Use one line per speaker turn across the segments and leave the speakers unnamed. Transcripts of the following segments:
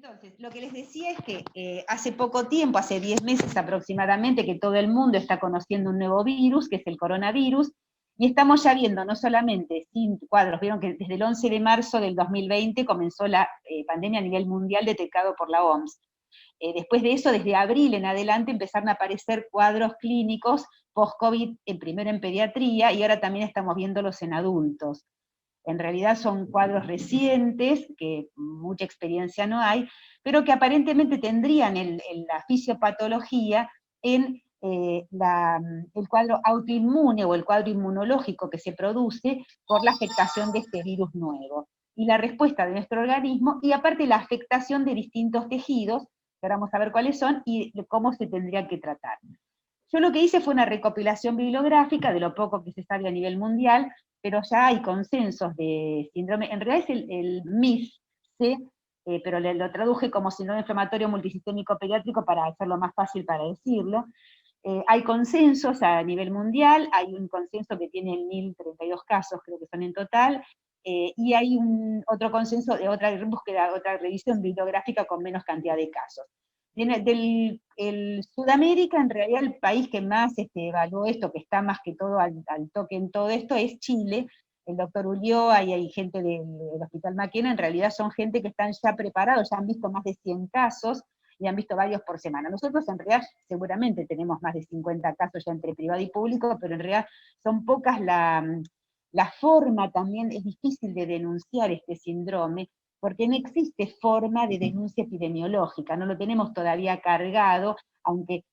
Entonces, lo que les decía es que hace poco tiempo, hace 10 meses aproximadamente, que todo el mundo está conociendo un nuevo virus, que es el coronavirus, y estamos ya viendo no solamente sin cuadros, vieron que desde el 11 de marzo del 2020 comenzó la pandemia a nivel mundial detectado por la OMS. Después de eso, desde abril en adelante, empezaron a aparecer cuadros clínicos post-COVID, primero en pediatría, y ahora también estamos viéndolos en adultos. En realidad son cuadros recientes, que mucha experiencia no hay, pero que aparentemente tendrían la fisiopatología en el cuadro autoinmune o el cuadro inmunológico que se produce por la afectación de este virus nuevo. Y la respuesta de nuestro organismo, y aparte la afectación de distintos tejidos, que ahora vamos a ver cuáles son, y cómo se tendría que tratar. Yo lo que hice fue una recopilación bibliográfica de lo poco que se sabe a nivel mundial, pero ya hay consensos de síndrome, en realidad es el MIS, ¿sí? Pero lo traduje como síndrome inflamatorio multisistémico pediátrico para hacerlo más fácil para decirlo. Hay consensos a nivel mundial, hay un consenso que tiene 1032 casos, creo que son en total, y hay otro consenso de otra búsqueda, otra revisión bibliográfica con menos cantidad de casos. Sudamérica, en realidad, el país que más evaluó esto, que está más que todo al toque en todo esto, es Chile. El doctor Ulloa y hay gente del Hospital Maquena, en realidad son gente que están ya preparados, ya han visto más de 100 casos, y han visto varios por semana. Nosotros en realidad seguramente tenemos más de 50 casos ya entre privado y público, pero en realidad son pocas la forma también, es difícil de denunciar este síndrome, porque no existe forma de denuncia epidemiológica, no lo tenemos todavía cargado, aunque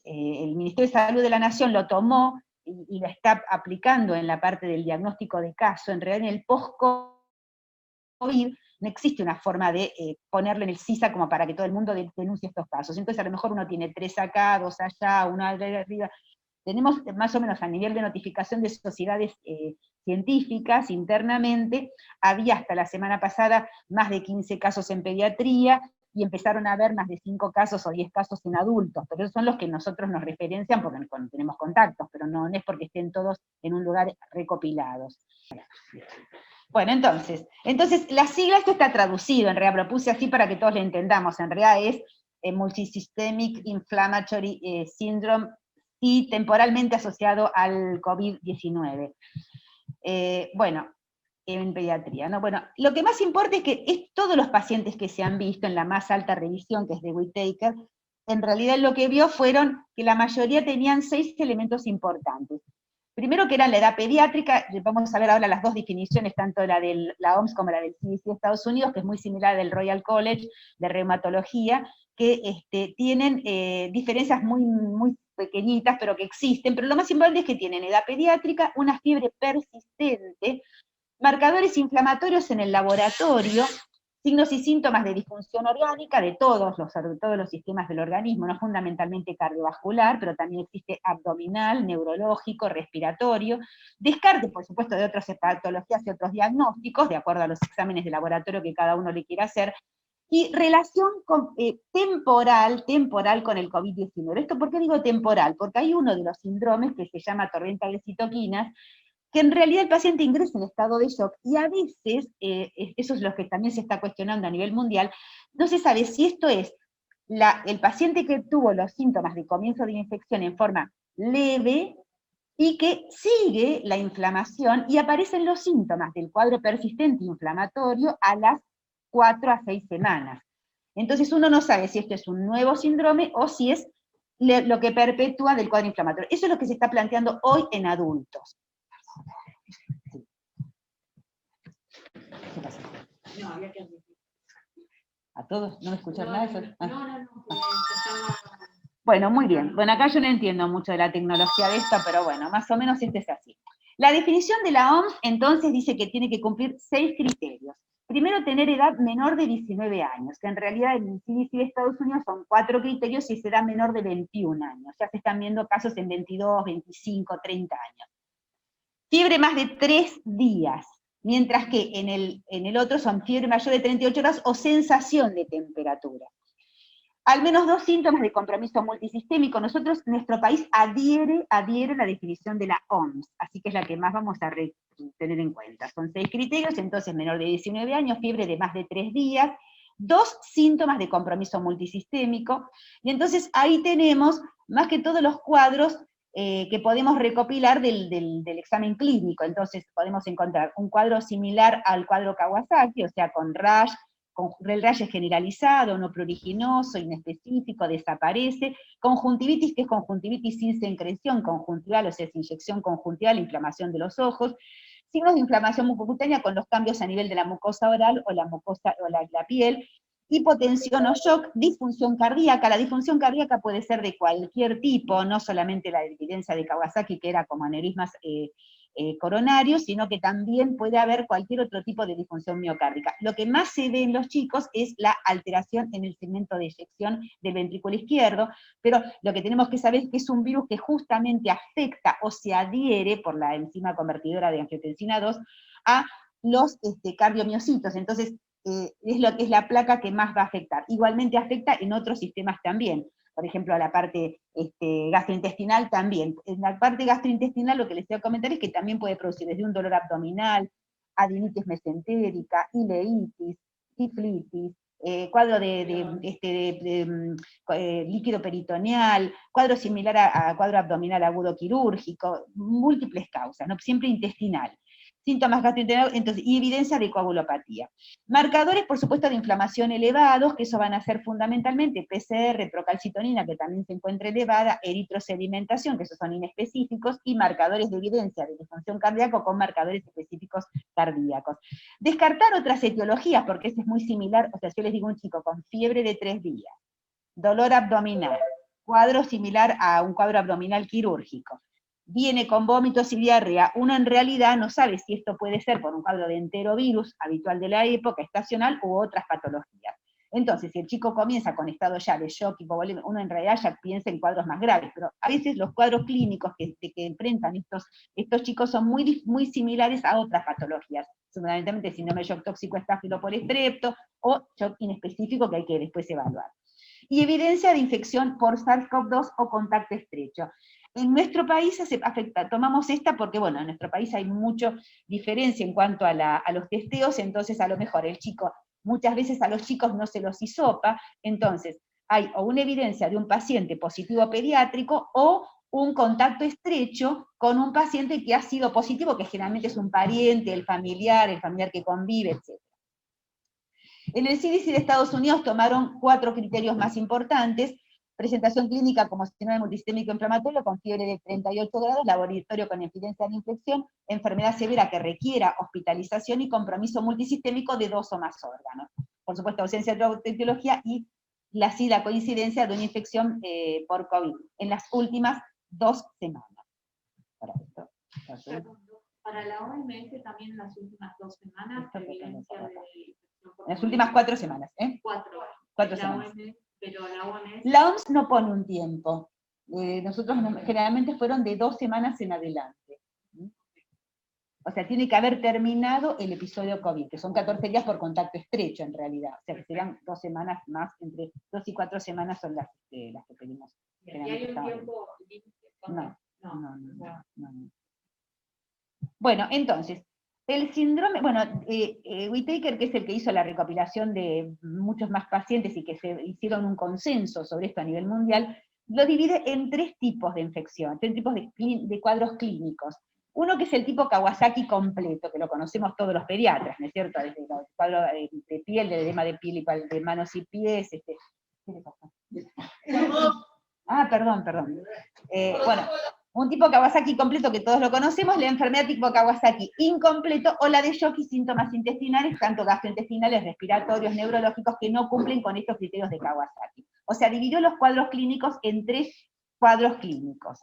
el Ministerio de Salud de la Nación lo tomó y lo está aplicando en la parte del diagnóstico de caso. En realidad en el post-COVID no existe una forma de ponerlo en el CISA como para que todo el mundo denuncie estos casos. Entonces a lo mejor uno tiene 3 acá, 2 allá, 1 arriba. Tenemos más o menos a nivel de notificación de sociedades científicas internamente, había hasta la semana pasada más de 15 casos en pediatría, y empezaron a haber más de 5 casos o 10 casos en adultos, pero esos son los que nosotros nos referencian porque tenemos contactos, pero no es porque estén todos en un lugar recopilados. Bueno, entonces la sigla, esto está traducido, en realidad lo puse así para que todos lo entendamos, en realidad es Multisystemic Inflammatory Syndrome, y temporalmente asociado al COVID-19. Bueno, en pediatría, ¿no? Bueno, lo que más importa es que todos los pacientes que se han visto en la más alta revisión, que es de Whittaker, en realidad lo que vio fueron que la mayoría tenían 6 elementos importantes. Primero, que era la edad pediátrica, vamos a ver ahora las dos definiciones, tanto la de la OMS como la del CDC de Estados Unidos, que es muy similar del Royal College de Reumatología, que tienen diferencias muy, muy pequeñitas, pero que existen, pero lo más importante es que tienen edad pediátrica, una fiebre persistente, marcadores inflamatorios en el laboratorio, signos y síntomas de disfunción orgánica de todos los sistemas del organismo, no fundamentalmente cardiovascular, pero también existe abdominal, neurológico, respiratorio, descarte, por supuesto, de otras patologías y otros diagnósticos, de acuerdo a los exámenes de laboratorio que cada uno le quiera hacer, y relación temporal con el COVID-19. ¿Esto por qué digo temporal? Porque hay uno de los síndromes que se llama tormenta de citoquinas, que en realidad el paciente ingresa en estado de shock, y a veces, eso es lo que también se está cuestionando a nivel mundial, no se sabe si esto es el paciente que tuvo los síntomas de comienzo de infección en forma leve, y que sigue la inflamación, y aparecen los síntomas del cuadro persistente inflamatorio a las 4 a 6 semanas. Entonces uno no sabe si esto es un nuevo síndrome o si es lo que perpetúa del cuadro inflamatorio. Eso es lo que se está planteando hoy en adultos. ¿Qué pasa? No, había que... ¿A todos? ¿No me escuchan nada? No. Bueno, muy bien. Bueno, acá yo no entiendo mucho de la tecnología de esto, pero bueno, más o menos este es así. La definición de la OMS, entonces, dice que tiene que cumplir 6 criterios. Primero, tener edad menor de 19 años, que en realidad en el CDC de Estados Unidos son 4 criterios y es edad menor de 21 años. Ya se están viendo casos en 22, 25, 30 años. Fiebre más de 3 días, mientras que en el otro son fiebre mayor de 38 horas o sensación de temperatura. Al menos 2 síntomas de compromiso multisistémico. Nuestro país adhiere a la definición de la OMS, así que es la que más vamos a tener en cuenta. Son 6 criterios, entonces menor de 19 años, fiebre de más de 3 días, 2 síntomas de compromiso multisistémico, y entonces ahí tenemos más que todos los cuadros que podemos recopilar del examen clínico. Entonces podemos encontrar un cuadro similar al cuadro Kawasaki, o sea, con rash, con el rash generalizado, no pruriginoso, inespecífico, desaparece, conjuntivitis, que es conjuntivitis sin secreción conjuntival, o sea, es inyección conjuntival, inflamación de los ojos, signos de inflamación mucocutánea con los cambios a nivel de la mucosa oral o la mucosa o la piel, hipotensión o shock, disfunción cardíaca. La disfunción cardíaca puede ser de cualquier tipo, no solamente la evidencia de Kawasaki, que era como aneurismas coronarios, sino que también puede haber cualquier otro tipo de disfunción miocárdica. Lo que más se ve en los chicos es la alteración en el segmento de eyección del ventrículo izquierdo, pero lo que tenemos que saber es que es un virus que justamente afecta o se adhiere por la enzima convertidora de angiotensina 2 a los cardiomiocitos. Entonces, es lo que es la placa que más va a afectar. Igualmente afecta en otros sistemas también, por ejemplo a la parte gastrointestinal también. En la parte gastrointestinal lo que les voy a comentar es que también puede producir desde un dolor abdominal, adenitis mesentérica, ileitis, tiflitis, cuadro de líquido peritoneal, cuadro similar a cuadro abdominal agudo quirúrgico, múltiples causas, ¿no? Siempre intestinal. Síntomas gastrointestinales, entonces, y evidencia de coagulopatía. Marcadores, por supuesto, de inflamación elevados, que eso van a ser fundamentalmente PCR, procalcitonina, que también se encuentra elevada, eritrosedimentación, que esos son inespecíficos, y marcadores de evidencia de disfunción cardíaca con marcadores específicos cardíacos. Descartar otras etiologías, porque eso es muy similar, o sea, si yo les digo a un chico con fiebre de 3 días, dolor abdominal, cuadro similar a un cuadro abdominal quirúrgico, viene con vómitos y diarrea, uno en realidad no sabe si esto puede ser por un cuadro de enterovirus habitual de la época, estacional, u otras patologías. Entonces, si el chico comienza con estado ya de shock, hipovolemia, uno en realidad ya piensa en cuadros más graves, pero a veces los cuadros clínicos que enfrentan estos chicos son muy similares a otras patologías, fundamentalmente síndrome de shock tóxico estáfilo por estrepto, o shock inespecífico que hay que después evaluar. Y evidencia de infección por SARS-CoV-2 o contacto estrecho. En nuestro país se afecta, tomamos esta porque, bueno, en nuestro país hay mucha diferencia en cuanto a los testeos, entonces a lo mejor el chico, muchas veces a los chicos no se los hisopa, entonces hay o una evidencia de un paciente positivo pediátrico o un contacto estrecho con un paciente que ha sido positivo, que generalmente es un pariente, el familiar que convive, etc. En el CDC de Estados Unidos tomaron 4 criterios más importantes: presentación clínica como síndrome multisistémico inflamatorio con fiebre de 38 grados, laboratorio con evidencia de infección, enfermedad severa que requiera hospitalización y compromiso multisistémico de 2 o más órganos. Por supuesto, ausencia de etiología y la coincidencia de una infección por COVID en las últimas 2 semanas.
Para la OMS también en las últimas 2 semanas, evidencia de infección por
las últimas 4 semanas,
4
semanas.
OMS, pero la OMS...
La OMS no pone un tiempo. Nosotros generalmente fueron de 2 semanas en adelante. O sea, tiene que haber terminado el episodio COVID, que son 14 días por contacto estrecho en realidad. O sea, que serían 2 semanas más, entre 2 y 4 semanas son las que pedimos.
¿Y hay un tiempo límite?
No. Bueno, entonces, el síndrome, Whitaker, que es el que hizo la recopilación de muchos más pacientes y que se hicieron un consenso sobre esto a nivel mundial, lo divide en 3 tipos de infección, 3 tipos de cuadros clínicos. Uno que es el tipo Kawasaki completo, que lo conocemos todos los pediatras, ¿no es cierto? Desde el cuadro de piel, de edema de piel y de manos y pies. ¿Qué le pasa? Perdón. Bueno, un tipo Kawasaki completo que todos lo conocemos, la enfermedad tipo Kawasaki incompleto, o la de shock y síntomas intestinales, tanto gastrointestinales, respiratorios, neurológicos, que no cumplen con estos criterios de Kawasaki. O sea, dividió los cuadros clínicos en 3 cuadros clínicos.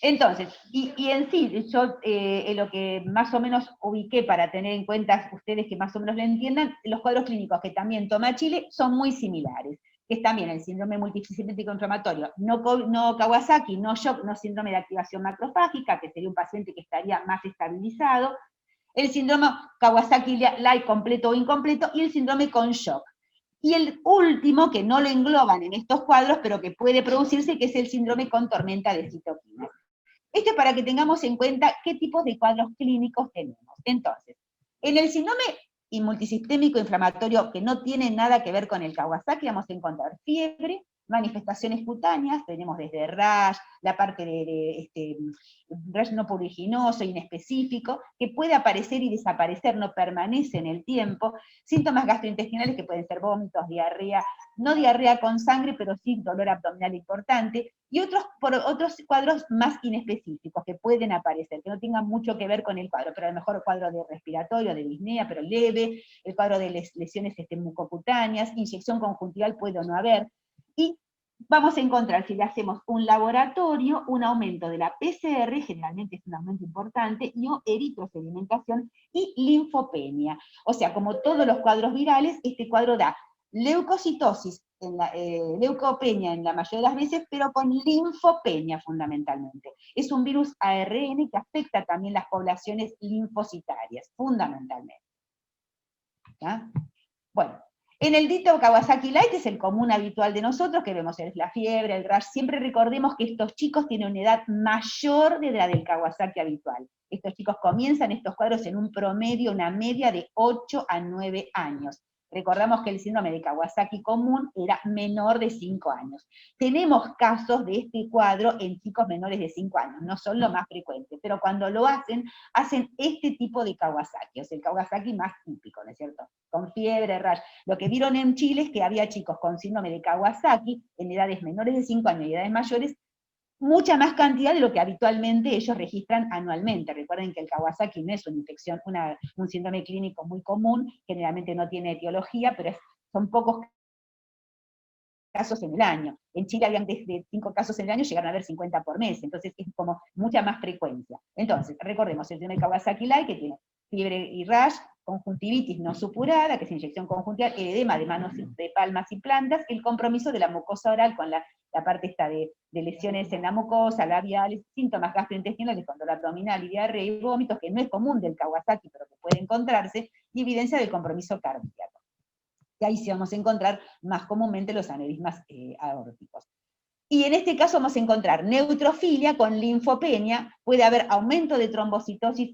Entonces, y en sí, yo lo que más o menos ubiqué para tener en cuenta ustedes que más o menos lo entiendan, los cuadros clínicos que también toma Chile son muy similares, que es también el síndrome multisistémico inflamatorio, no Kawasaki, no shock, no síndrome de activación macrofágica, que sería un paciente que estaría más estabilizado, el síndrome Kawasaki-like completo o incompleto, y el síndrome con shock. Y el último, que no lo engloban en estos cuadros, pero que puede producirse, que es el síndrome con tormenta de citoquinas. Esto es para que tengamos en cuenta qué tipos de cuadros clínicos tenemos. Entonces, en el síndrome multisistémico inflamatorio, que no tiene nada que ver con el Kawasaki, vamos a encontrar fiebre, manifestaciones cutáneas, tenemos desde rash, la parte de rash no pruriginoso, inespecífico, que puede aparecer y desaparecer, no permanece en el tiempo, síntomas gastrointestinales que pueden ser vómitos, diarrea, no diarrea con sangre, pero sí dolor abdominal importante, y otros cuadros más inespecíficos que pueden aparecer, que no tengan mucho que ver con el cuadro, pero a lo mejor el cuadro de respiratorio, de disnea, pero leve, el cuadro de lesiones mucocutáneas, inyección conjuntival puede o no haber, y vamos a encontrar, si le hacemos un laboratorio, un aumento de la PCR, generalmente es un aumento importante, y eritrosedimentación y linfopenia. O sea, como todos los cuadros virales, este cuadro da leucocitosis, leucopenia en la mayoría de las veces, pero con linfopenia fundamentalmente. Es un virus ARN que afecta también las poblaciones linfocitarias, fundamentalmente. ¿Ya? Bueno, en el dito Kawasaki Light es el común habitual de nosotros, que vemos es la fiebre, el rash. Siempre recordemos que estos chicos tienen una edad mayor de la del Kawasaki habitual. Estos chicos comienzan estos cuadros en un promedio, una media de 8 a 9 años. Recordamos que el síndrome de Kawasaki común era menor de 5 años. Tenemos casos de este cuadro en chicos menores de 5 años, no son lo más frecuentes, pero cuando lo hacen este tipo de Kawasaki, o sea, el Kawasaki más típico, ¿no es cierto? Con fiebre, rash. Lo que vieron en Chile es que había chicos con síndrome de Kawasaki en edades menores de 5 años y edades mayores, mucha más cantidad de lo que habitualmente ellos registran anualmente. Recuerden que el Kawasaki no es una infección, un síndrome clínico muy común, generalmente no tiene etiología, pero son pocos casos en el año. En Chile habían desde 5 casos en el año, llegaron a haber 50 por mes, entonces es como mucha más frecuencia. Entonces, recordemos, el síndrome de Kawasaki Light, que tiene fiebre y rash, conjuntivitis no supurada, que es inyección conjuntival, el edema de manos, de palmas y plantas, el compromiso de la mucosa oral con la parte esta de lesiones en la mucosa, labiales, síntomas gastrointestinales con dolor abdominal y diarrea y vómitos, que no es común del Kawasaki, pero que puede encontrarse, y evidencia del compromiso cardíaco. Y ahí sí vamos a encontrar más comúnmente los aneurismas aórticos. Y en este caso vamos a encontrar neutrofilia con linfopenia, puede haber aumento de trombocitosis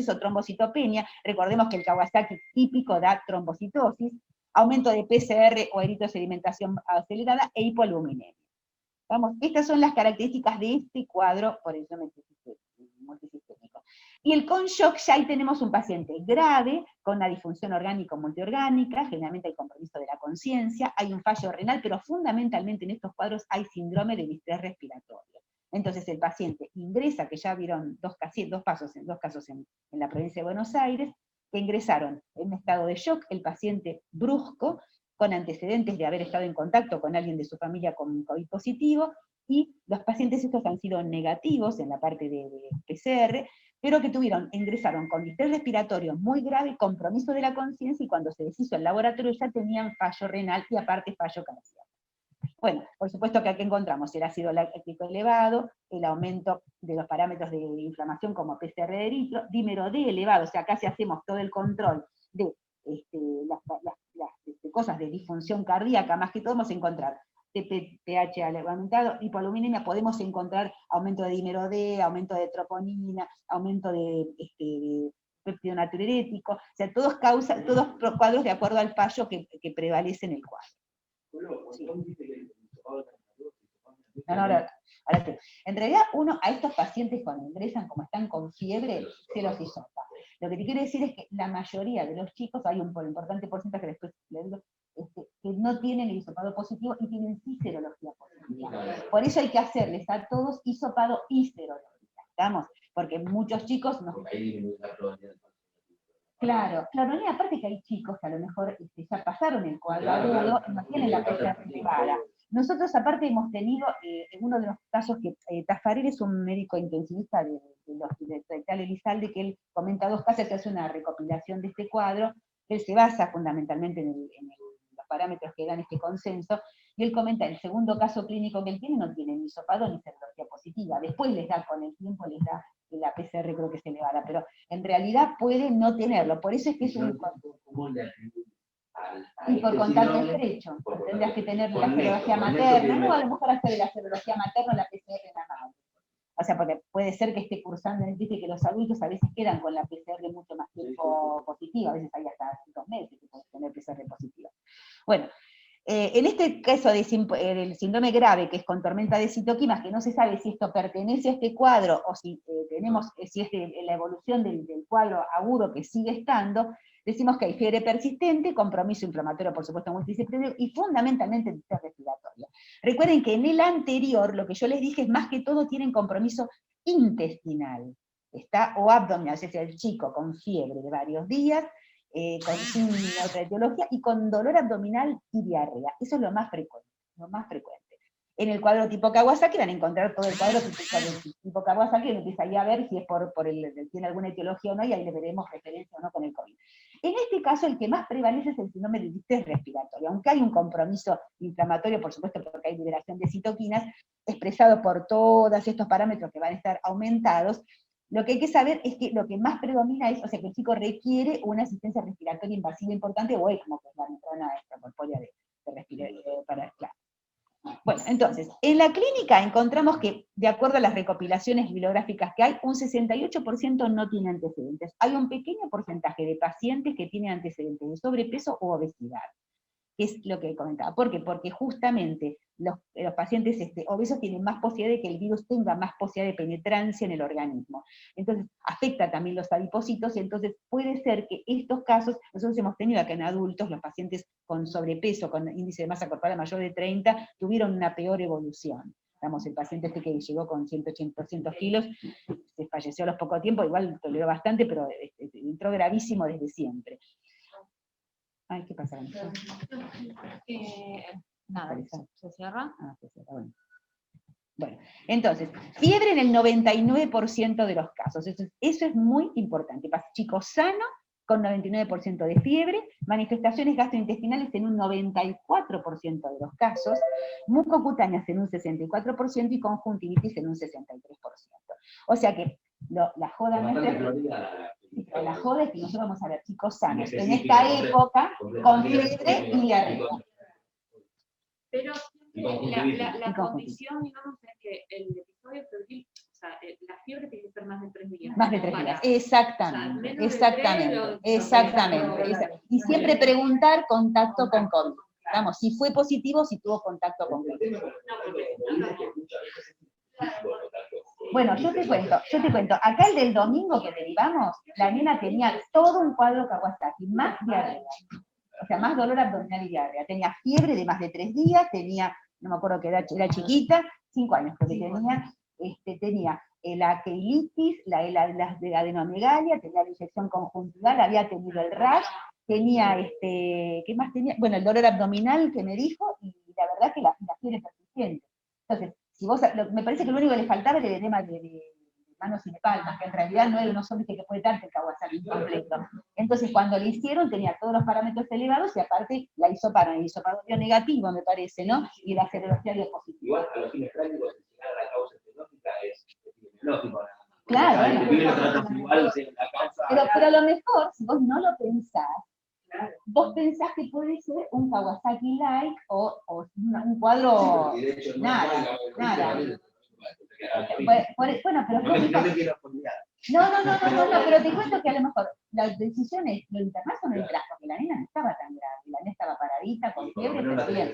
o trombocitopenia, recordemos que el Kawasaki típico da trombocitosis, aumento de PCR o eritrosedimentación acelerada e hipoaluminemia. Vamos, estas son las características de este cuadro por el multisistémico. Y el con shock, ya ahí tenemos un paciente grave, con una disfunción orgánico multiorgánica, generalmente hay compromiso de la conciencia, hay un fallo renal, pero fundamentalmente en estos cuadros hay síndrome de distrés respiratorio. Entonces el paciente ingresa, que ya vieron dos casos en la provincia de Buenos Aires, que ingresaron en un estado de shock, el paciente brusco, con antecedentes de haber estado en contacto con alguien de su familia con COVID positivo, y los pacientes estos han sido negativos en la parte de PCR, pero que ingresaron con distrés respiratorio muy grave, compromiso de la conciencia, y cuando se deshizo el laboratorio ya tenían fallo renal y aparte fallo cardíaco. Bueno, por supuesto que aquí encontramos el ácido láctico elevado, el aumento de los parámetros de inflamación como PCR de eritro, dímero D elevado, o sea, casi hacemos todo el control de las cosas de disfunción cardíaca, más que todo vamos a encontrar pH aumentado, hipoaluminemia, podemos encontrar aumento de dímero D, aumento de troponina, aumento de péptido natriurético, o sea, todos cuadros de acuerdo al fallo que prevalece en el cuadro. Sí. Ahora sí. En realidad, a estos pacientes cuando ingresan, como están con fiebre, se los hisopa. Lo que te quiero decir es que la mayoría de los chicos, hay un importante porcentaje que después le digo, que no tienen el hisopado positivo y tienen sí serología positiva. Por eso hay que hacerles a todos hisopado y serología, ¿estamos? Porque muchos chicos no. Claro, y aparte que hay chicos que a lo mejor ya pasaron el cuadro agudo y no tienen la PCR elevada. Nosotros aparte hemos tenido, en uno de los casos que Tafarel es un médico intensivista del Hospital Elizalde, que él comenta 2 casos, se hace una recopilación de este cuadro, él se basa fundamentalmente en los parámetros que dan este consenso, y él comenta, el segundo caso clínico que él tiene no tiene ni hisopado ni serología positiva, después les da, con el tiempo les da, la PCR creo que es elevada, pero en realidad puede no tenerlo, por eso es que es un... Y por contacto estrecho, tendrías que tener la serología materna, no, a lo mejor hacer la serología materna o la PCR en la madre. O sea, porque puede ser que esté cursando, dice que los adultos a veces quedan con la PCR mucho más tiempo positiva, a veces hay hasta 2 meses que pueden tener PCR positiva. Bueno, en este caso del síndrome grave, que es con tormenta de citoquinas, que no se sabe si esto pertenece a este cuadro o si si es la evolución del cuadro agudo que sigue estando, decimos que hay fiebre persistente, compromiso inflamatorio, por supuesto, multidisciplinario, y fundamentalmente distrés respiratorio. Recuerden que en el anterior, lo que yo les dije es más que todo tienen compromiso intestinal, o abdominal, es decir, el chico con fiebre de varios días, sin otra etiología, y con dolor abdominal y diarrea. Eso es lo más frecuente, En el cuadro tipo Kawasaki van a encontrar todo el cuadro tipo Kawasaki, y empieza ahí a ver si es tiene alguna etiología o no, y ahí le veremos referencia o no con el COVID. En este caso, el que más prevalece es el síndrome de distrés respiratorio, aunque hay un compromiso inflamatorio, por supuesto, porque hay liberación de citoquinas, expresado por todos estos parámetros que van a estar aumentados. Lo que hay que saber es que lo que más predomina es, o sea, que el chico requiere una asistencia respiratoria invasiva importante, o ECMO, que es la membrana extracorpórea de respiración, claro. Bueno, entonces, en la clínica encontramos que, de acuerdo a las recopilaciones bibliográficas que hay, un 68% no tiene antecedentes. Hay un pequeño porcentaje de pacientes que tienen antecedentes de sobrepeso u obesidad. Es lo que comentaba. ¿Por qué? Porque justamente los pacientes obesos tienen más posibilidad de que el virus tenga más posibilidad de penetrancia en el organismo. Entonces, afecta también los adipocitos, y entonces puede ser que estos casos, nosotros hemos tenido acá en adultos, los pacientes con sobrepeso, con índice de masa corporal mayor de 30, tuvieron una peor evolución. Digamos, el paciente que llegó con 180, 200 kilos, se falleció a los pocos tiempos, igual toleró bastante, pero entró gravísimo desde siempre. Ay, ¿qué pasa?
Nada, se cierra.
Se cierra, bueno. Bueno, entonces, fiebre en el 99% de los casos. Eso es muy importante. Chicos sanos con 99% de fiebre, manifestaciones gastrointestinales en un 94% de los casos, mucocutáneas en un 64% y conjuntivitis en un 63%. O sea que la joda nuestra... La joda es que nosotros vamos a ver chicos sanos en esta época con fiebre y diarrea.
Pero la condición, digamos, es que el episodio febril, o sea, la fiebre tiene que ser más de 3 días.
Más de 3 días, exactamente, exactamente. Y siempre preguntar contacto con COVID. Vamos, si fue positivo, si tuvo contacto con COVID. Bueno, yo te cuento, acá el del domingo que derivamos, la nena tenía todo un cuadro Kawasaki, más diarrea, o sea, más dolor abdominal y diarrea, tenía fiebre de más de 3 días, tenía, no me acuerdo que era chiquita, 5 años creo que tenía la queilitis, la adenomegalia, tenía la infección conjuntival, había tenido el rash, tenía, ¿qué más tenía? Bueno, el dolor abdominal que me dijo, y la verdad que la fiebre persistente. Entonces, si vos, me parece que lo único que le faltaba era el edema de manos y de palmas, que en realidad no son que puede darte el Kawasaki incompleto. Entonces, cuando le hicieron, tenía todos los parámetros elevados, y aparte la hisopado dio negativo, me parece, ¿no? Y la serología dio positivo.
Igual, a los fines prácticos, llegar a la causa epidemiológica es epidemiológico.
Claro, pero a lo mejor, si vos no lo pensás, vos pensás que puede ser un Kawasaki-like o un cuadro, nada. Bueno, pero no, pero te cuento que a lo mejor las decisiones, lo internazo no entras, porque la nena no estaba tan grave, la nena estaba paradita, con fiebre, pero bien.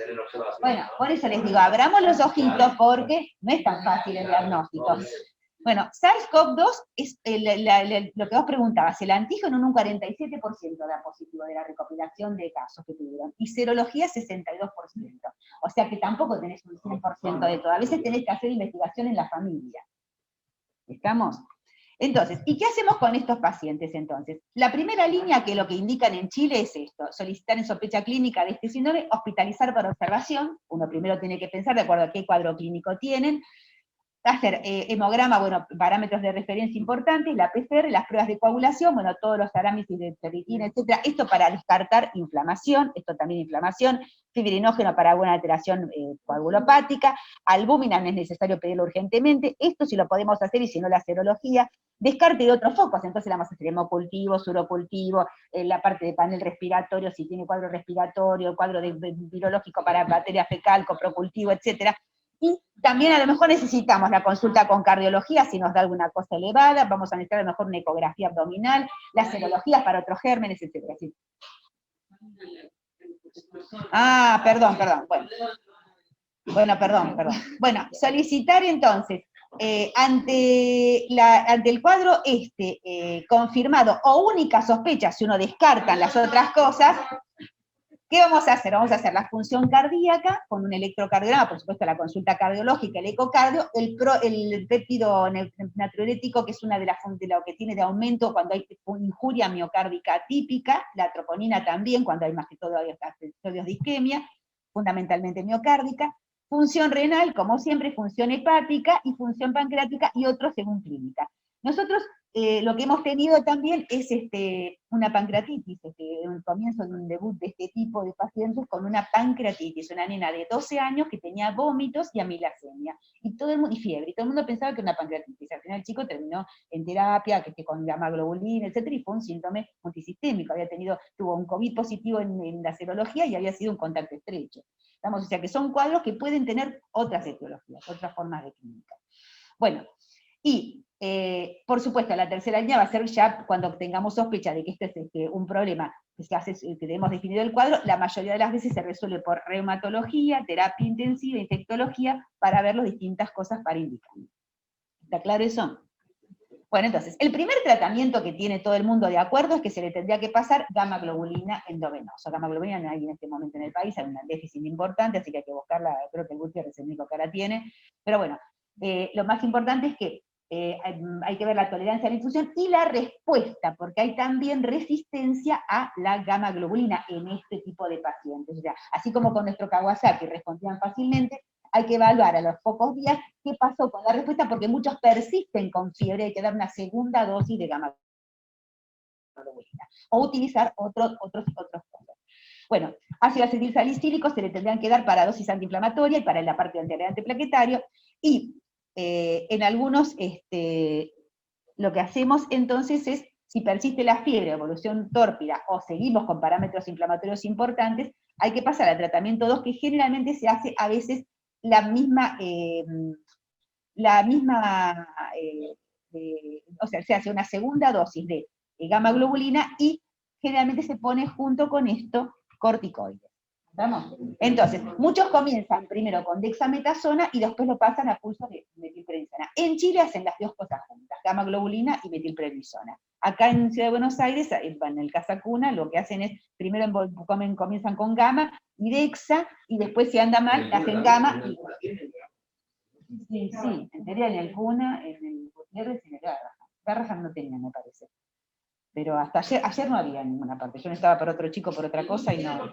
Bueno, por eso les digo, abramos los ojitos, porque no es tan fácil el diagnóstico. Bueno, SARS-CoV-2 es lo que vos preguntabas, el antígeno en un 47% da positivo de la recopilación de casos que tuvieron, y serología 62%. O sea que tampoco tenés un 100% de todo, a veces tenés que hacer investigación en la familia. ¿Estamos? Entonces, ¿y qué hacemos con estos pacientes entonces? La primera línea, que lo que indican en Chile es esto: solicitar en sospecha clínica de este síndrome, hospitalizar para observación. Uno primero tiene que pensar de acuerdo a qué cuadro clínico tienen. hacer hemograma, bueno, parámetros de referencia importantes, la PCR, las pruebas de coagulación, bueno, todos los análisis de ferritina, etcétera, esto para descartar inflamación, esto también inflamación, fibrinógeno para alguna alteración coagulopática, albúmina no es necesario pedirlo urgentemente, esto sí lo podemos hacer, y si no la serología, descarte de otros focos, entonces vamos a hacer hemocultivo, surocultivo, la parte de panel respiratorio, si tiene cuadro respiratorio, cuadro virológico para bacteria fecal, coprocultivo, etcétera. Y también a lo mejor necesitamos la consulta con cardiología, si nos da alguna cosa elevada, vamos a necesitar a lo mejor una ecografía abdominal, las serologías para otros gérmenes, etcétera. ¿Sí? Ah, perdón, perdón. Bueno, solicitar entonces, ante el cuadro confirmado, o única sospecha, si uno descarta las otras cosas, ¿qué vamos a hacer? Vamos a hacer la función cardíaca con un electrocardiograma, por supuesto la consulta cardiológica, el ecocardio, el péptido natriurético, que es una de lo que tiene de aumento cuando hay injuria miocárdica típica, la troponina también, cuando hay más que todo episodios de isquemia, fundamentalmente miocárdica, función renal, como siempre, función hepática y función pancreática y otros según clínica. Nosotros lo que hemos tenido también es una pancreatitis, un comienzo de un debut de este tipo de pacientes con una pancreatitis, una nena de 12 años que tenía vómitos y amilasemia, y fiebre, y todo el mundo pensaba que era una pancreatitis. Al final el chico terminó en terapia, con gamma globulina, etcétera, y fue un síntoma multisistémico, tuvo un COVID positivo en la serología y había sido un contacto estrecho. O sea que son cuadros que pueden tener otras etiologías, otras formas de clínica. Bueno, y por supuesto la tercera línea va a ser ya cuando tengamos sospecha de que este es un problema que tenemos definido el cuadro, la mayoría de las veces se resuelve por reumatología, terapia intensiva, infectología, para ver las distintas cosas para indicar. ¿Está claro eso? Bueno, entonces, el primer tratamiento que tiene todo el mundo de acuerdo es que se le tendría que pasar gamma globulina endovenosa. Gamma globulina no hay en este momento en el país, hay un déficit importante, así que hay que buscarla, creo que el Gutiérrez es el único que la tiene, pero bueno, lo más importante es que hay que ver la tolerancia a la infusión y la respuesta, porque hay también resistencia a la gamma globulina en este tipo de pacientes. O sea, así como con nuestro Kawasaki respondían fácilmente, hay que evaluar a los pocos días qué pasó con la respuesta, porque muchos persisten con fiebre, hay que dar una segunda dosis de gamma globulina, o utilizar otros cosas. Bueno, ácido acetilsalicílico se le tendrían que dar para dosis antiinflamatoria y para la parte del antiplaquetario, y en algunos, lo que hacemos entonces es, si persiste la fiebre, evolución tórpida, o seguimos con parámetros inflamatorios importantes, hay que pasar al tratamiento 2, que generalmente se hace a veces la misma, o sea, se hace una segunda dosis de gamma globulina, y generalmente se pone junto con esto corticoides. ¿Vamos? Entonces, muchos comienzan primero con dexametasona y después lo pasan a pulso de metilprednisona. En Chile hacen las dos cosas juntas, gamma globulina y metilprednisona. Acá en Ciudad de Buenos Aires, en el Casa Cuna, lo que hacen es, primero comienzan con gamma y dexa, y después si anda mal, hacen gamma y... Sí, en teoría en el Cuna, en el Gutiérrez y en el Garrahan no tenían, me parece. Pero hasta ayer no había en ninguna parte. Yo necesitaba para otro chico, por otra cosa, y no...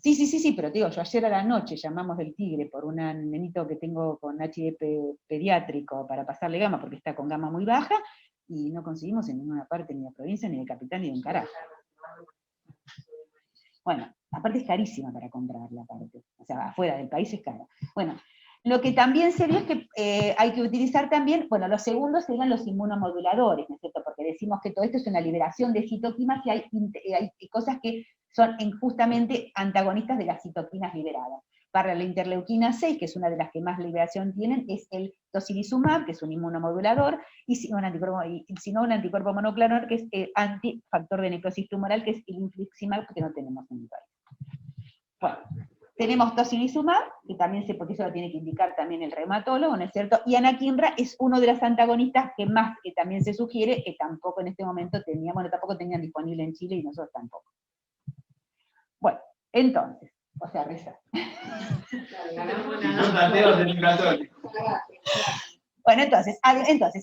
Sí, pero te digo, yo ayer a la noche llamamos del Tigre por un nenito que tengo con HIV pediátrico para pasarle gamma, porque está con gamma muy baja, y no conseguimos en ninguna parte, ni de provincia, ni de capital, ni de un carajo. Bueno, aparte es carísima para comprarla, aparte. O sea, afuera del país es cara. Bueno, lo que también se vio es que hay que utilizar también, bueno, los segundos serían los inmunomoduladores, ¿no es cierto? Porque decimos que todo esto es una liberación de citoquinas, y hay cosas que son justamente antagonistas de las citoquinas liberadas. Para la interleuquina 6, que es una de las que más liberación tienen, es el tocilizumab, que es un inmunomodulador, y si no un anticuerpo monoclonal, que es el antifactor de necrosis tumoral, que es el infliximab, que no tenemos en el país. Bueno, tenemos tocilizumab, que también porque eso lo tiene que indicar también el reumatólogo, ¿no es cierto? Y anakinra es uno de los antagonistas que más que también se sugiere, que tampoco en este momento tampoco tenían disponible en Chile, y nosotros tampoco. Bueno, entonces, o sea, reza. Bueno, entonces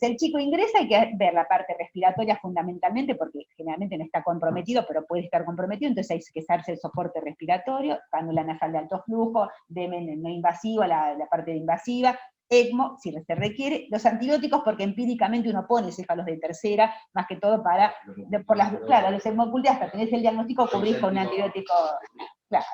el chico ingresa, hay que ver la parte respiratoria fundamentalmente, porque generalmente no está comprometido, pero puede estar comprometido, entonces hay que hacerse el soporte respiratorio, cánula nasal de alto flujo, DEMEN no invasiva, la parte de invasiva, ECMO, si se requiere, los antibióticos, porque empíricamente uno pone céfalos de tercera, más que todo claro, los hemocultes, hasta tenés el diagnóstico, cubrís con un antibiótico, claro.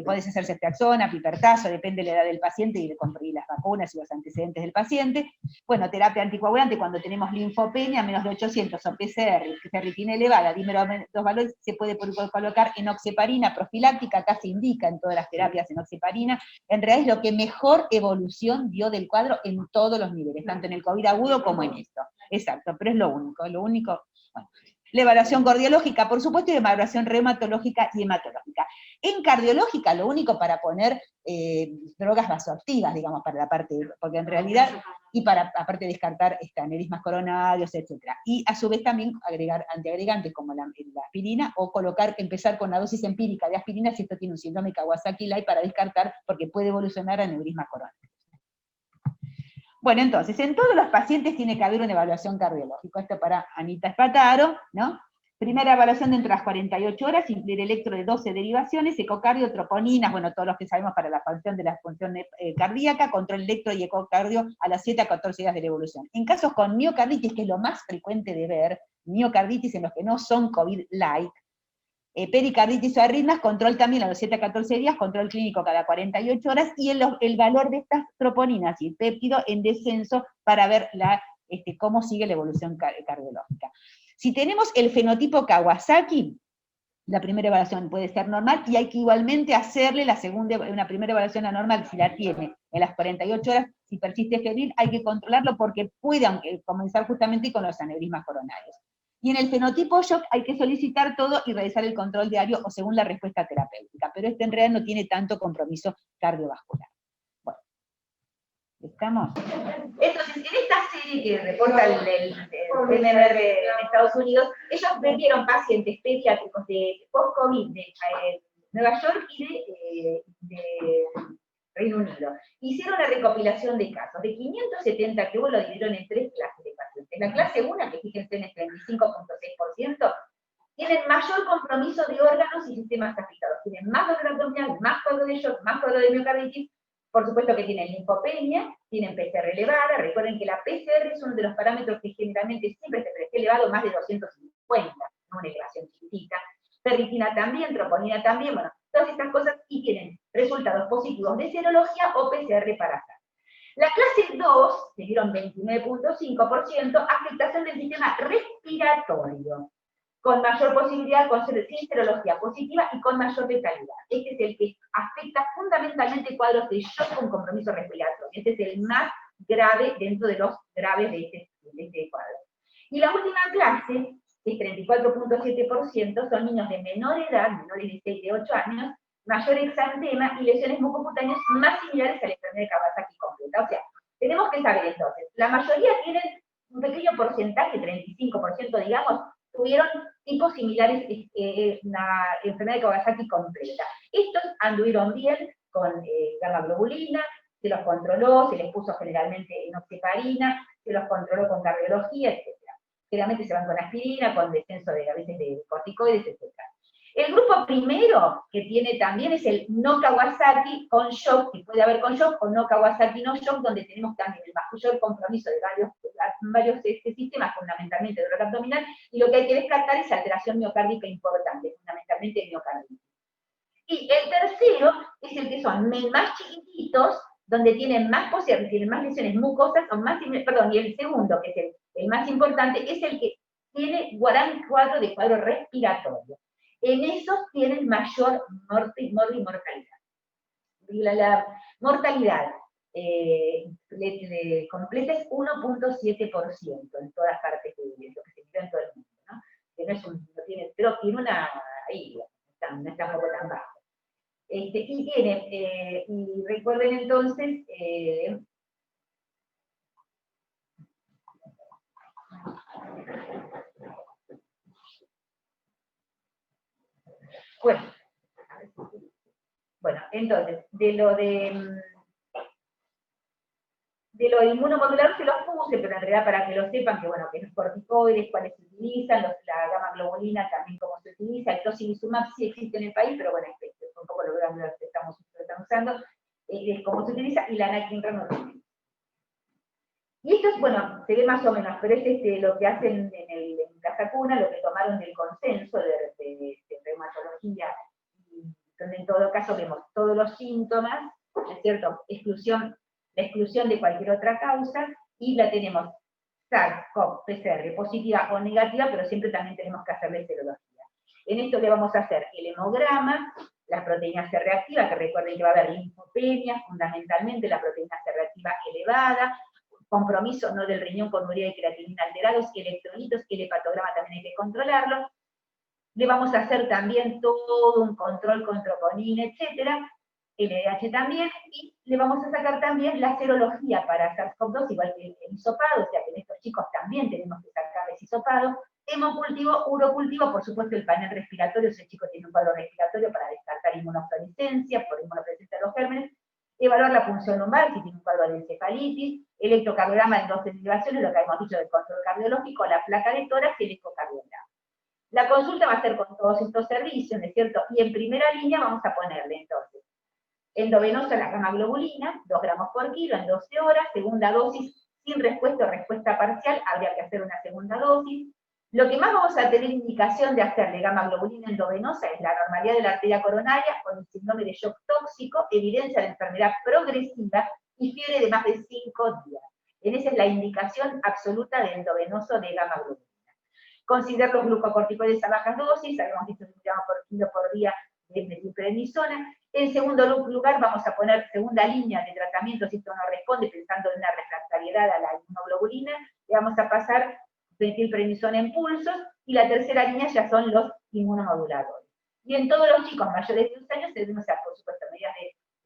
Podés hacer ceftriaxona, pipertazo, depende de la edad del paciente y las vacunas y los antecedentes del paciente. Bueno, terapia anticoagulante cuando tenemos linfopenia, menos de 800 o PCR, ferritina elevada, dímero los valores, se puede colocar enoxeparina profiláctica, acá se indica en todas las terapias enoxeparina, en realidad es lo que mejor evolución dio del cuadro en todos los niveles, tanto en el COVID agudo como en esto. Exacto, pero es lo único, bueno. La evaluación cardiológica, por supuesto, y la evaluación reumatológica y hematológica. En cardiológica, lo único para poner drogas vasoactivas, digamos, para la parte, porque en realidad, y para, aparte descartar aneurismas coronarios, etc. Y a su vez también agregar antiagregantes como la aspirina, o empezar con la dosis empírica de aspirina si esto tiene un síndrome Kawasaki-Lai para descartar, porque puede evolucionar a aneurismas coronarios. Bueno, entonces, en todos los pacientes tiene que haber una evaluación cardiológica. Esto para Anita Espataro, ¿no? Primera evaluación dentro de las 48 horas, incluir electro de 12 derivaciones, ecocardio, troponinas, bueno, todos los que sabemos para la función de la función cardíaca, control electro y ecocardio a las 7 a 14 días de la evolución. En casos con miocarditis, que es lo más frecuente de ver, miocarditis en los que no son COVID-like, pericarditis o arritmias, control también a los 7 a 14 días, control clínico cada 48 horas, y el valor de estas troponinas y el péptido en descenso para ver cómo sigue la evolución cardiológica. Si tenemos el fenotipo Kawasaki, la primera evaluación puede ser normal, y hay que igualmente hacerle una primera evaluación anormal, si la tiene en las 48 horas, si persiste febril, hay que controlarlo porque puede comenzar justamente con los aneurismas coronarios. Y en el fenotipo shock hay que solicitar todo y realizar el control diario o según la respuesta terapéutica, pero en realidad no tiene tanto compromiso cardiovascular. Bueno, ¿estamos? Entonces, en esta serie que reporta el PNR en Estados Unidos, ellos vendieron pacientes pediátricos de post-COVID de Nueva York y de Reino Unido. Hicieron una recopilación de casos. De 570 que hubo, lo dividieron en 3 clases de pacientes. La clase 1, que fíjense en el 35.6%, tienen mayor compromiso de órganos y sistemas afectados. Tienen más dolor abdominal, más cuadro de shock, más cuadro de miocarditis. Por supuesto que tienen linfopenia, tienen PCR elevada. Recuerden que la PCR es uno de los parámetros que generalmente siempre se esté elevado, más de 250, no una elevación chiquitita. Ferritina también, troponina también, bueno, todas estas cosas, y tienen resultados positivos de serología o PCR para hacer. La clase 2, se dieron 29.5%, afectación del sistema respiratorio, con mayor posibilidad, sin serología positiva y con mayor letalidad. Este es el que afecta fundamentalmente cuadros de shock con compromiso respiratorio. Este es el más grave dentro de los graves de este cuadro. Y la última clase, el 34.7%, son niños de menor edad, menores de 6 de 8 años, mayor exantema y lesiones mucocutáneas más similares a la enfermedad de Kawasaki completa. O sea, tenemos que saber entonces, la mayoría tienen un pequeño porcentaje, 35% digamos, tuvieron tipos similares a la enfermedad de Kawasaki completa. Estos anduvieron bien con gamma globulina, se los controló, se les puso generalmente enoxeparina, se los controló con cardiología, etc. Generalmente se van con aspirina, con descenso a veces de corticoides, etc. El grupo primero que tiene también es el no Kawasaki con shock, que puede haber con shock, o no Kawasaki no shock, donde tenemos también el mayor compromiso de varios sistemas, fundamentalmente dolor abdominal, y lo que hay que descartar es alteración miocárdica importante, fundamentalmente miocarditis. Y el tercero es el que son más chiquititos, donde tienen más posibilidades, tienen más lesiones mucosas, y el segundo, que es el más importante, es el que tiene gran cuadro de cuadro respiratorio. En esos tienen mayor mortalidad. La mortalidad completa es 1.7% en todas partes de lo que se vive en todo el mundo, ¿no? Que pero tiene una, ahí, no está tampoco tan bajo. Y recuerden entonces, bueno, entonces, de
de lo inmunomodulador se los puse, pero en realidad para que lo sepan, que bueno, que los corticoides, cuáles se utilizan, la gamma globulina también cómo se utiliza, el tocilizumab sí existe en el país, pero bueno, un poco lo que están usando, cómo se utiliza, y la anakinra no se utiliza. Y esto es, bueno, se ve más o menos, pero es lo que hacen en Casa Cuna, lo que tomaron del consenso de reumatología, donde en todo caso vemos todos los síntomas, ¿no es cierto? La exclusión de cualquier otra causa, y la tenemos SARS-CoV-PCR positiva o negativa, pero siempre también tenemos que hacerle serología. En esto le vamos a hacer el hemograma, las proteínas C reactivas, que recuerden que va a haber linfopenia, fundamentalmente la proteína C reactiva elevada, compromiso no del riñón con urea y creatinina alterados, electrolitos, el hepatograma también hay que controlarlo. Le vamos a hacer también todo un control con troponina, etcétera, LDH también, y le vamos a sacar también la serología para SARS-CoV-2, igual que el hisopado, o sea que en estos chicos también tenemos que sacarles hisopado. Hemocultivo, urocultivo, por supuesto el panel respiratorio, si el chico tiene un cuadro respiratorio para descartar inmunofluorescencia, por inmunopresencia de los gérmenes, evaluar la función lumbar, si tiene un cuadro de encefalitis, electrocardiograma en 12 derivaciones, lo que hemos dicho del control cardiológico, la placa de tórax y el ecocardiograma. La consulta va a ser con todos estos servicios, ¿no es cierto? Y en primera línea vamos a ponerle, entonces, endovenosa la gamma globulina, 2 gramos por kilo en 12 horas, segunda dosis, sin respuesta o respuesta parcial, habría que hacer una segunda dosis. Lo que más vamos a tener indicación de hacer de gamma globulina endovenosa es la normalidad de la arteria coronaria con el síndrome de shock tóxico, evidencia de enfermedad progresiva y fiebre de más de 5 días. Esa es la indicación absoluta de endovenoso de gamma globulina. Considerar los glucocorticoides a bajas dosis, habíamos dicho 1 gramo por kilo por día de metilprednisona. En segundo lugar vamos a poner segunda línea de tratamiento, si esto no responde, pensando en una refractariedad a la inmunoglobulina, le vamos a pasar metilprednisona en pulsos, y la tercera línea ya son los inmunomoduladores. Y en todos los chicos mayores de 12 años debemos hacer, por supuesto, medidas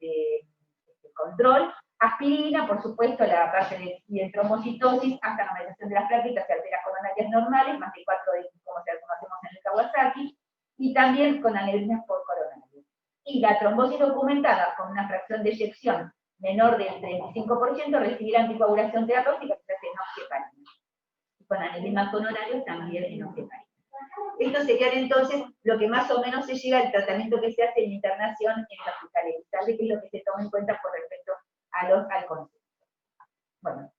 de control, aspirina, por supuesto, la parte de trombocitosis, hasta normalización de las plaquetas y arterias coronarias normales, más de 4 de como hacemos en el Kawasaki, y también con aneurismas por coronario. Y la trombosis documentada con una fracción de eyección menor del 35% recibirá anticoagulación terapéutica, que se hace enoxaparina. Y con aneurismas coronarios también enoxaparina. Esto sería entonces lo que más o menos se llega al tratamiento que se hace en internación en el hospital Elizalde, que es lo que se toma en cuenta con respecto al concepto. Bueno.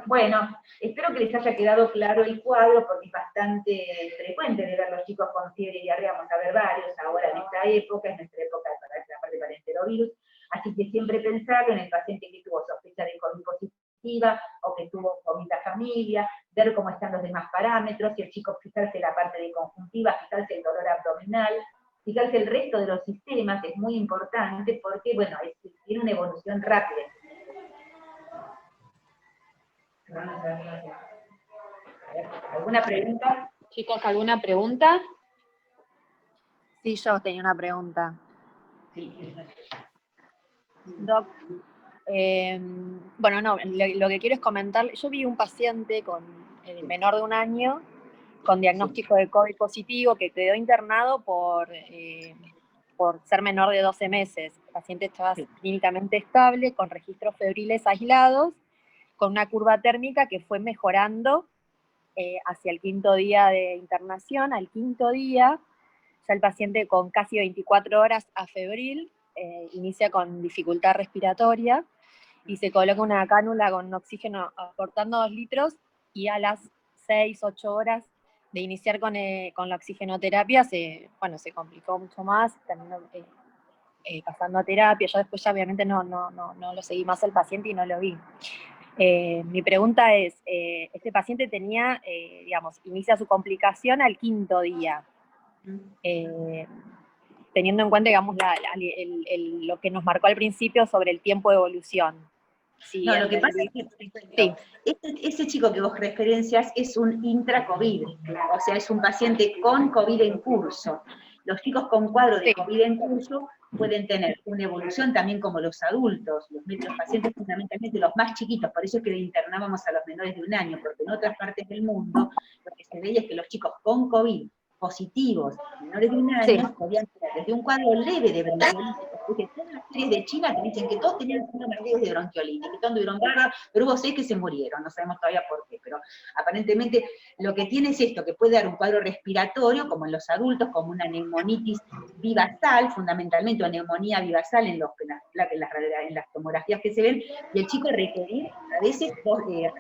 Bueno, espero que les haya quedado claro el cuadro, porque es bastante frecuente de ver los chicos con fiebre y diarrea, vamos a ver varios ahora en esta época, es nuestra época para la parte para el enterovirus, así que siempre pensar en el paciente que tuvo sospecha de COVID positiva, o que tuvo COVID a familia, ver cómo están los demás parámetros, si el chico, fijarse la parte de conjuntiva, fijarse el dolor abdominal, fijarse el resto de los sistemas, es muy importante, porque, bueno, tiene una evolución rápida. ¿Alguna pregunta?
Chicos, ¿alguna pregunta? Sí, yo tenía una pregunta.
Sí.
Doc, bueno, no, lo que quiero es comentar, yo vi un paciente con el menor de 1 año, con diagnóstico de COVID positivo, que quedó internado por ser menor de 12 meses. El paciente estaba clínicamente estable, con registros febriles aislados, con una curva térmica que fue mejorando hacia el 5.º día de internación. Al 5.º día, ya el paciente con casi 24 horas afebril, inicia con dificultad respiratoria, y se coloca una cánula con oxígeno aportando 2 litros, y a las 6-8 horas de iniciar con la oxigenoterapia, se complicó mucho más, terminó pasando a terapia. Yo después ya obviamente no lo seguí más al paciente y no lo vi. Mi pregunta es, este paciente tenía, inicia su complicación al 5.º día, teniendo en cuenta, digamos, lo que nos marcó al principio sobre el tiempo de evolución. Sí,
no, lo que pasa es que ese chico que vos referencias es un intra-COVID, o sea, es un paciente con COVID en curso. Los chicos con cuadro de COVID en curso pueden tener una evolución también como los adultos, los pacientes fundamentalmente los más chiquitos, por eso es que le internábamos a los menores de 1 año, porque en otras partes del mundo lo que se veía es que los chicos con COVID positivos, menores de 1 año, podían tener desde un cuadro leve de bronquiolitis
Porque todas las series de China te dicen que todos tenían síndrome de bronquiolitis, que todos anduvieron bárbaros, pero hubo 6 que se murieron, no sabemos todavía por qué, pero aparentemente lo que tiene es esto, que puede dar un cuadro respiratorio, como en los adultos, como una neumonitis vivasal, fundamentalmente, o neumonía vivasal en las tomografías que se ven, y el chico requerir a veces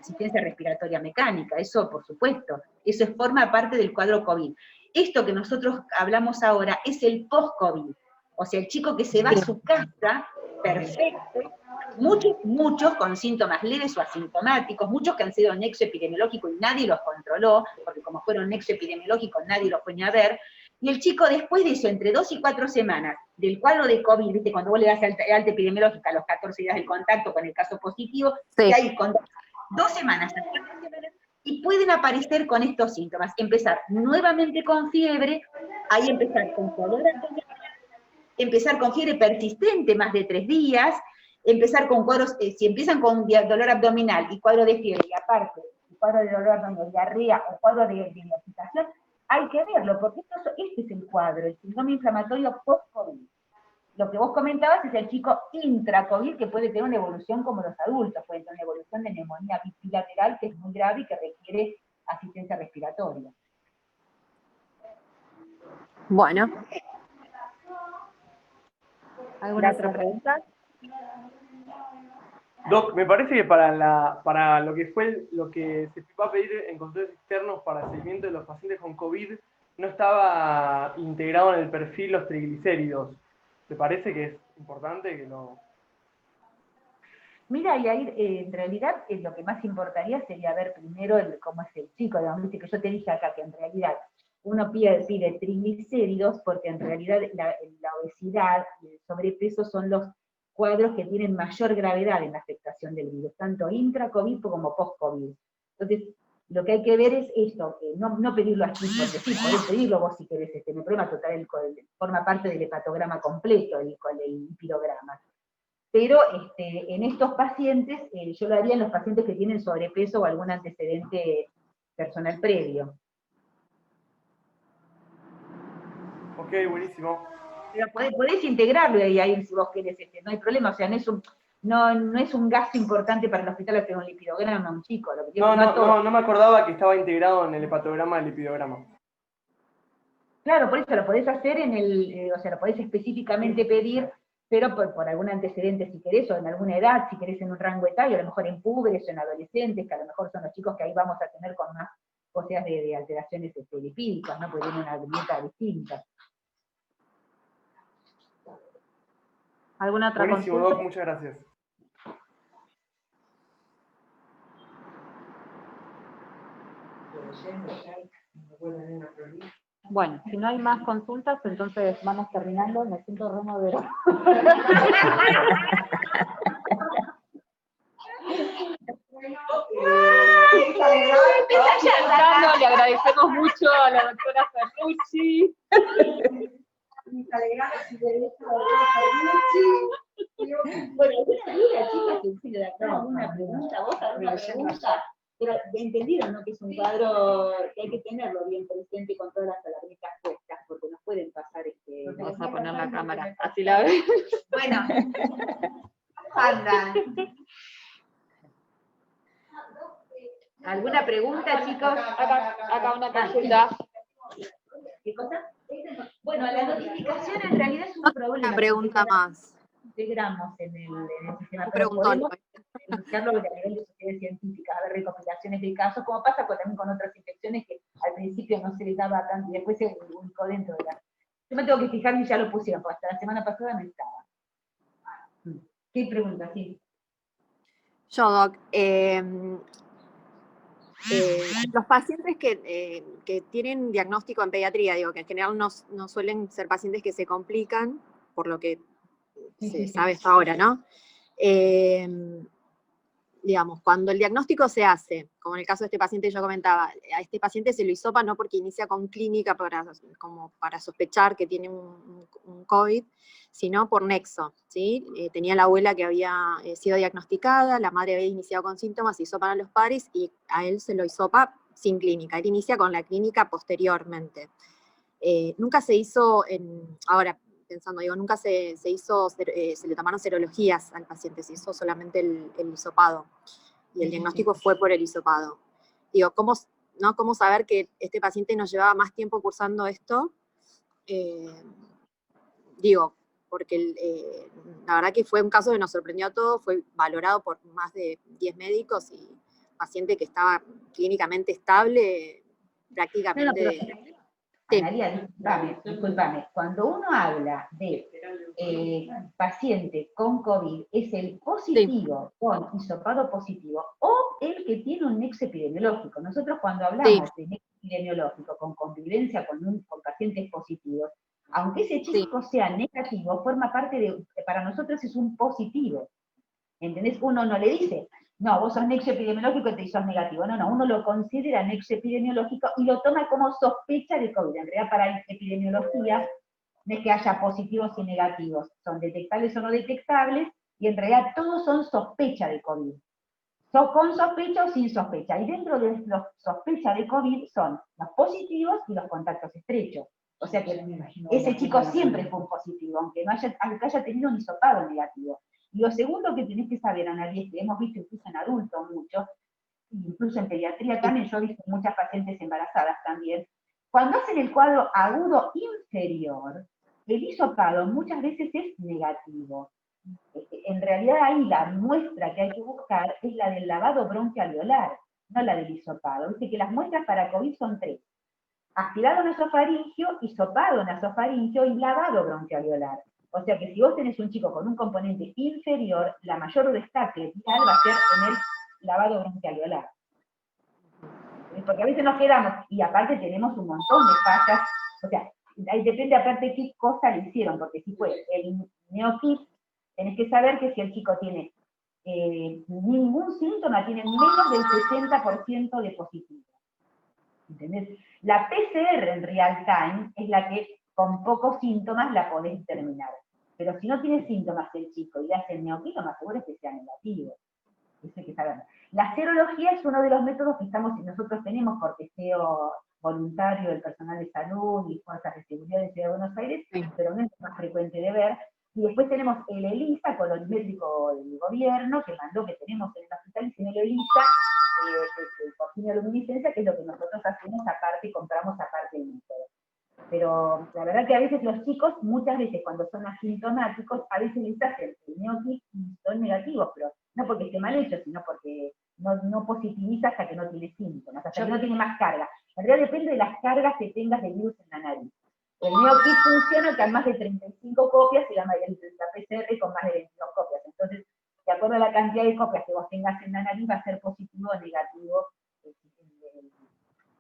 asistencia respiratoria mecánica, eso por supuesto, eso forma parte del cuadro COVID. Esto que nosotros hablamos ahora es el post-COVID, o sea, el chico que se va a su casa, perfecto, muchos con síntomas leves o asintomáticos, muchos que han sido nexo epidemiológico y nadie los controló, porque como fueron nexo epidemiológico nadie los fue ni a ver, y el chico después de eso, entre 2 y 4 semanas, del cuadro de COVID, ¿viste? Cuando vos le das alta epidemiológica a los 14 días del contacto con el caso positivo,
Sí.
y ahí con 2 semanas, 4 semanas, y pueden aparecer con estos síntomas, empezar nuevamente con fiebre, ahí empezar con dolor abdominal, empezar con fiebre persistente más de 3 días, empezar con cuadros, si empiezan con dolor abdominal y cuadro de fiebre, y aparte, cuadro de dolor abdominal, diarrea o cuadro de intoxicación, hay que verlo, porque este es el cuadro, el síndrome inflamatorio post-COVID. Lo que vos comentabas es el chico intra-COVID, que puede tener una evolución como los adultos, puede tener una evolución de neumonía bilateral, que es muy grave y que requiere asistencia respiratoria.
Bueno.
¿Alguna otra pregunta?
Doc, me parece que para lo que se va a pedir en controles externos para el seguimiento de los pacientes con COVID, no estaba integrado en el perfil los triglicéridos. ¿Te parece que es importante que no?
Mira, y ahí en realidad lo que más importaría sería ver primero cómo es el chico, digamos, viste que yo te dije acá que en realidad uno pide triglicéridos porque en realidad la obesidad y el sobrepeso son los cuadros que tienen mayor gravedad en la afectación del virus, tanto intra-COVID como post-COVID. Entonces, lo que hay que ver es esto, que no pedirlo así, porque sí, podés pedirlo vos si querés, no hay problema total, forma parte del hepatograma completo, el lipidograma. Pero en estos pacientes, yo lo haría en los pacientes que tienen sobrepeso o algún antecedente personal previo.
Ok, buenísimo.
Pero podés integrarlo y ahí si vos querés, no hay problema, o sea, no es un gasto importante para el hospital hacer un lipidograma a un chico. Lo que
no me acordaba que estaba integrado en el hepatograma del lipidograma.
Claro, por eso lo podés hacer o sea, lo podés específicamente pedir, pero por algún antecedente si querés, o en alguna edad, si querés en un rango etario, a lo mejor en púberes o en adolescentes, que a lo mejor son los chicos que ahí vamos a tener con más cosas de alteraciones lipídicas, ¿no? Porque tienen una dieta distinta. ¿Alguna otra
Buenísimo,
consulta?
Doc, muchas gracias.
Bueno, si no hay más consultas, entonces vamos terminando. Me siento remover.
Le agradecemos mucho a la doctora Ferrucci.
Bueno, alguna duda, chicas, que si le da alguna pregunta, vos alguna pregunta, pero entendieron, ¿no? Que es un cuadro que hay que tenerlo bien presente con todas las alarmitas puestas, porque nos pueden pasar
Vamos a poner la cámara, así la ven.
Bueno, anda.
¿Alguna pregunta, chicos?
Acá una consulta.
¿Qué cosa? Bueno, la notificación en realidad es un problema.
Una pregunta más.
Integramos en el sistema, pero
Preguntó.
podemos denunciarlo a nivel de sociedades científicas, a ver recopilaciones de casos, como pasa también con otras infecciones que al principio no se les daba tanto, y después se ubicó dentro de la... Yo me tengo que fijar y ya lo pusieron, porque hasta la semana pasada no estaba. ¿Qué pregunta? Sí.
Yo, Doc, los pacientes que tienen diagnóstico en pediatría, digo, que en general no suelen ser pacientes que se complican, por lo que se sabe hasta ahora, ¿no? Digamos, cuando el diagnóstico se hace, como en el caso de este paciente yo comentaba, a este paciente se lo hisopa no porque inicia con clínica como para sospechar que tiene un COVID, sino por nexo, ¿sí? Tenía la abuela que había sido diagnosticada, la madre había iniciado con síntomas, se hisopan a los padres y a él se lo hisopa sin clínica, él inicia con la clínica posteriormente. Nunca se hizo, ahora, pensando, digo, nunca se le tomaron serologías al paciente, se hizo solamente el hisopado, y el diagnóstico fue por el hisopado. Digo, ¿cómo saber que este paciente nos llevaba más tiempo cursando esto? Porque la verdad que fue un caso que nos sorprendió a todos, fue valorado por más de 10 médicos, y paciente que estaba clínicamente estable, prácticamente...
Analía, discúlpame, cuando uno habla de paciente con COVID, es el positivo con hisopado positivo o el que tiene un nexo epidemiológico. Nosotros cuando hablamos de nexo epidemiológico con convivencia con pacientes positivos, aunque ese chico sea negativo, forma parte para nosotros es un positivo. ¿Entendés? Uno no le dice, no, vos sos nexo epidemiológico y sos negativo. No, uno lo considera nexo epidemiológico y lo toma como sospecha de COVID. En realidad, para la epidemiología no es que haya positivos y negativos, son detectables o no detectables, y en realidad todos son sospecha de COVID. Son con sospecha o sin sospecha. Y dentro de los sospechas de COVID son los positivos y los contactos estrechos. O sea que ese chico siempre fue un positivo, aunque haya tenido un hisopado negativo. Y lo segundo que tenés que saber, Analía, que hemos visto incluso en adultos mucho, incluso en pediatría también, yo he visto muchas pacientes embarazadas también, cuando hacen el cuadro agudo inferior, el hisopado muchas veces es negativo. En realidad ahí la muestra que hay que buscar es la del lavado bronquialveolar, no la del hisopado. Dice que las muestras para COVID son 3. Aspirado nasofaringio, hisopado nasofaringio y lavado bronquialveolar. O sea que si vos tenés un chico con un componente inferior, la mayor destaque viral va a ser en el lavado bronquialveolar. Porque a veces nos quedamos, y aparte tenemos un montón de fallas, o sea, ahí depende aparte qué cosa le hicieron, porque si fue el neokit, tenés que saber que si el chico tiene ningún síntoma, tiene menos del 60% de positivo. ¿Entendés? La PCR en real time es la que con pocos síntomas la podés determinar. Pero si no tiene síntomas el chico y le hace el neoquito, más seguro es que sea negativo. Eso hay que saberlo. La serología es uno de los métodos que nosotros tenemos por testeo voluntario del personal de salud y fuerzas de seguridad de Ciudad de Buenos Aires, pero no es lo más frecuente de ver. Y después tenemos el ELISA, colorimétrico del gobierno, que mandó, que tenemos en el hospital, y sin el ELISA, por quimioluminiscencia, que es lo que nosotros hacemos aparte, compramos aparte el método. Pero la verdad que a veces los chicos, muchas veces cuando son asintomáticos, a veces les hacen el neokit y son negativos, pero no porque esté mal hecho, sino porque no positiviza hasta que no tiene síntomas, hasta que no tiene más carga. En realidad depende de las cargas que tengas de virus en la nariz. El neokit funciona con más de 35 copias y la PCR con más de 22 copias. Entonces, de acuerdo a la cantidad de copias que vos tengas en la nariz, va a ser positivo o negativo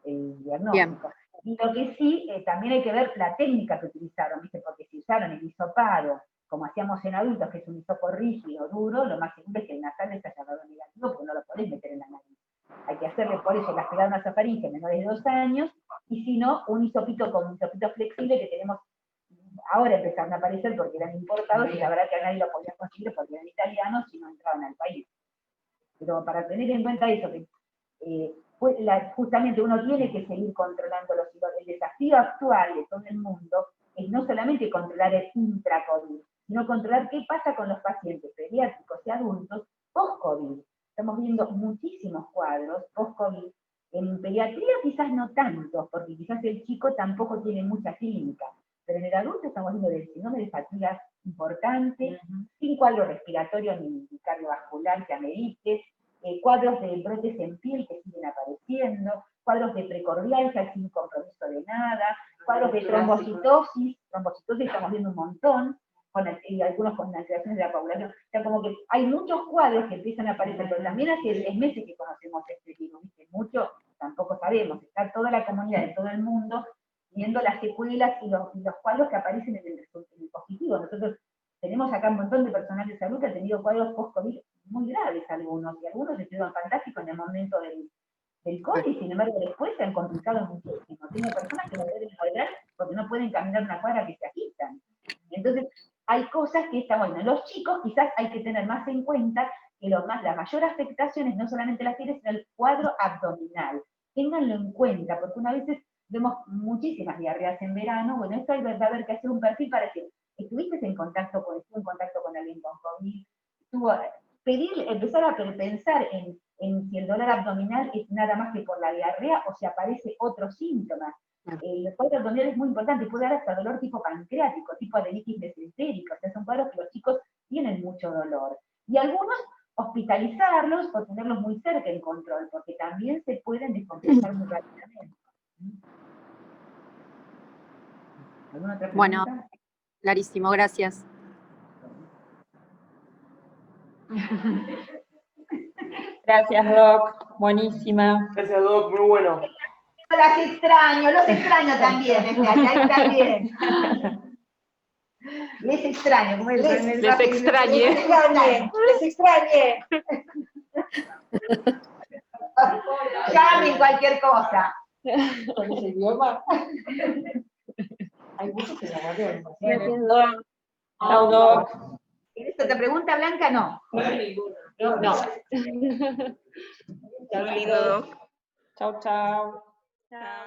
el diagnóstico. Y lo que sí, también hay que ver la técnica que utilizaron, ¿viste? Porque si usaron el hisopado, como hacíamos en adultos, que es un hisopo rígido, duro, lo más seguro es que el nasal les haya dado negativo, porque no lo podés meter en la nariz. Hay que hacerle por eso la aspirada nasofaringe menores de 2 años, y si no, un hisopito con un hisopito flexible que tenemos, ahora empezaron a aparecer porque eran importados, y la verdad que a nadie lo podía conseguir porque eran italianos y no entraban al país. Pero para tener en cuenta eso, que justamente uno tiene que seguir controlando los hilos. El desafío actual de todo el mundo es no solamente controlar el intra-COVID, sino controlar qué pasa con los pacientes pediátricos y adultos post-COVID. Estamos viendo muchísimos cuadros post-COVID. En pediatría quizás no tantos, porque quizás el chico tampoco tiene mucha clínica, pero en el adulto estamos viendo del síndrome de fatiga importante, sin cuadro respiratorio ni cardiovascular que amerite, cuadros de brotes en piel que siguen apareciendo, cuadros de precordialgia sin compromiso de nada, cuadros de trombocitosis estamos viendo un montón, y algunos con alteraciones de la coagulación. O sea, como que hay muchos cuadros que empiezan a aparecer, pero también hace 10 meses que conocemos este virus, ¿viste? Mucho tampoco sabemos, está toda la comunidad de todo el mundo viendo las secuelas y los cuadros que aparecen en el dispositivo. Nosotros tenemos acá un montón de personal de salud que ha tenido cuadros post-COVID muy graves algunos, y algunos estuvieron fantásticos en el momento del COVID, y sin embargo después se han complicado muchísimo. Tengo personas que no pueden lograr porque no pueden caminar una cuadra que se agitan. Entonces, hay cosas que están, bueno, los chicos quizás hay que tener más en cuenta que la mayor afectación es no solamente la fiebre, sino el cuadro abdominal. Ténganlo en cuenta, porque una vez vemos muchísimas diarreas en verano, bueno, esto va a haber que hacer un perfil para decir,
¿Estuviste en contacto estuvo en contacto con alguien con COVID? Empezar a pensar en si el dolor abdominal es nada más que por la diarrea o si aparece otro síntoma. El cuadro abdominal es muy importante, puede dar hasta dolor tipo pancreático, tipo adenitis mesentérica, o sea, son cuadros que los chicos tienen mucho dolor. Y algunos hospitalizarlos o tenerlos muy cerca en control, porque también se pueden descompensar muy rápidamente. ¿Alguna otra pregunta?
Bueno, clarísimo, gracias.
Gracias, Doc. Buenísima.
Gracias, Doc, muy bueno.
Los extraño también, ahí también. Les extraño, como
Les extrañe.
Les extrañe. Llamen cualquier cosa.
Con ese idioma. Hay muchos que no hablan. Gracias, Doc. Chao, Doc.
¿Esto te pregunta, Blanca? No.
No.
Chao, Doc. Chao, chao.
Chao.